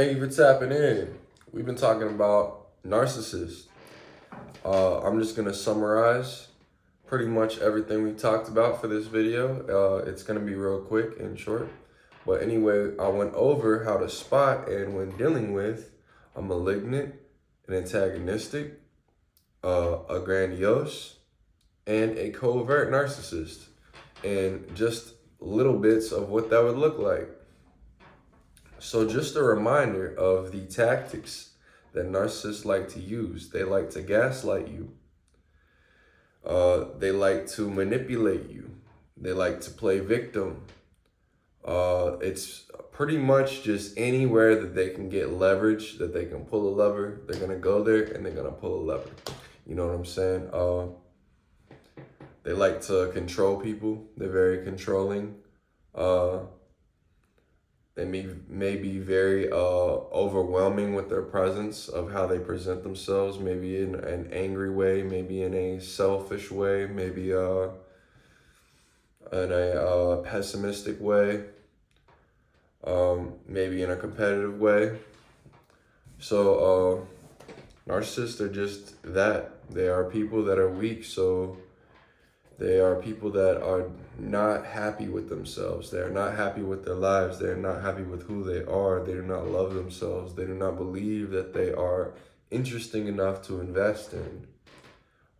Thank you for tapping in. We've been talking about narcissists. I'm just gonna summarize pretty much everything we talked about for this video. It's gonna be real quick and short. But anyway, I went over how to spot and when dealing with a malignant, an antagonistic, a grandiose, and a covert narcissist, and just little bits of what that would look like. So just a reminder of the tactics that narcissists like to use. They like to gaslight you. They like to manipulate you. They like to play victim. It's pretty much just anywhere that they can get leverage, that they can pull a lever, they're going to go there and they're going to pull a lever. You know what I'm saying? They like to control people. They're very controlling. They may be very overwhelming with their presence of how they present themselves, maybe in an angry way, maybe in a selfish way, maybe in a pessimistic way, maybe in a competitive way. So narcissists are just that. They are people that are weak, so they are people that are not happy with themselves. They are not happy with their lives. They are not happy with who they are. They do not love themselves. They do not believe that they are interesting enough to invest in.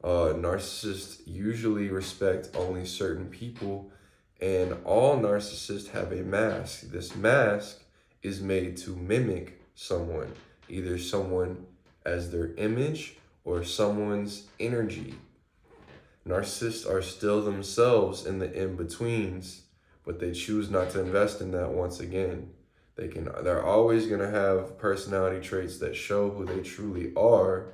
Narcissists usually respect only certain people, and all narcissists have a mask. This mask is made to mimic someone, either someone as their image or someone's energy. Narcissists are still themselves in the in-betweens, but they choose not to invest in that once again. They're always going to have personality traits that show who they truly are,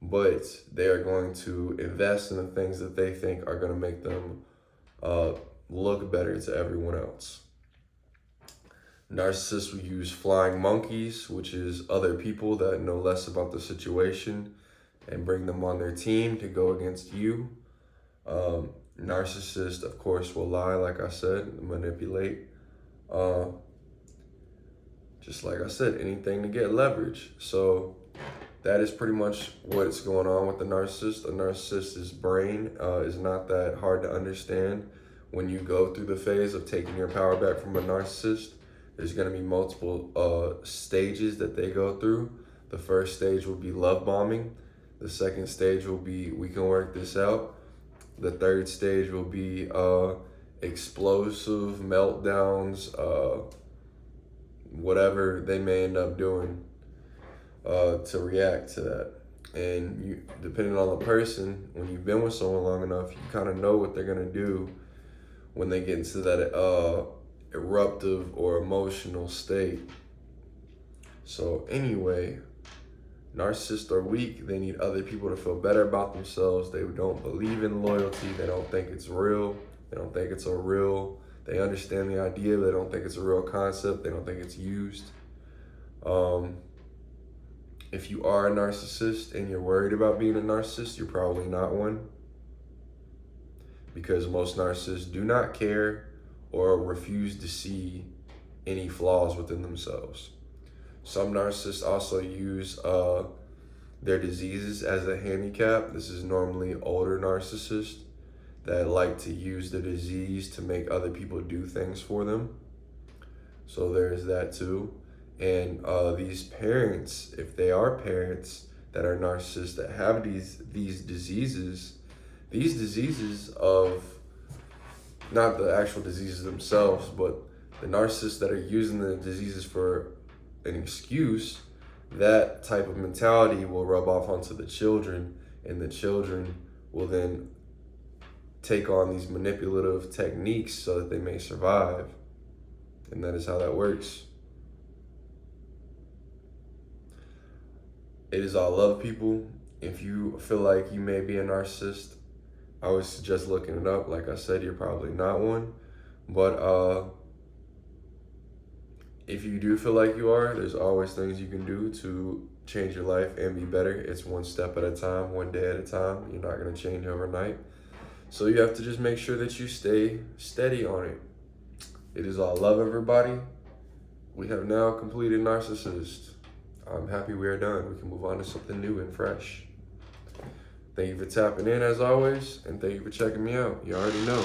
but they are going to invest in the things that they think are going to make them look better to everyone else. Narcissists will use flying monkeys, which is other people that know less about the situation, and bring them on their team to go against you. Narcissists, of course, will lie, like I said, manipulate. Just like I said, anything to get leverage. So that is pretty much what's going on with the narcissist. A narcissist's brain is not that hard to understand. When you go through the phase of taking your power back from a narcissist, there's going to be multiple stages that they go through. The first stage will be love bombing. The second stage will be, we can work this out. The third stage will be explosive meltdowns, whatever they may end up doing to react to that. And you, depending on the person, when you've been with someone long enough, you kind of know what they're going to do when they get into that eruptive or emotional state. So anyway, narcissists are weak. They need other people to feel better about themselves. They don't believe in loyalty. They don't think it's real. They don't think it's they understand the idea. They don't think it's a real concept. They don't think it's used. If you are a narcissist and you're worried about being a narcissist, you're probably not one. Because most narcissists do not care or refuse to see any flaws within themselves. Some narcissists also use their diseases as a handicap. This is normally older narcissists that like to use the disease to make other people do things for them. So there's that too. And these parents, if they are parents that are narcissists that have these diseases of, not the actual diseases themselves, but the narcissists that are using the diseases for an excuse, that type of mentality will rub off onto the children, and the children will then take on these manipulative techniques so that they may survive. And that is how that works. It is all love, people. If you feel like you may be a narcissist, I would suggest looking it up. Like I said, you're probably not one. But if you do feel like you are, there's always things you can do to change your life and be better. It's one step at a time, one day at a time. You're not going to change overnight. So you have to just make sure that you stay steady on it. It is all love, everybody. we have now completed Narcissist. I'm happy we are done. We can move on to something new and fresh. Thank you for tapping in as always, and thank you for checking me out. You already know.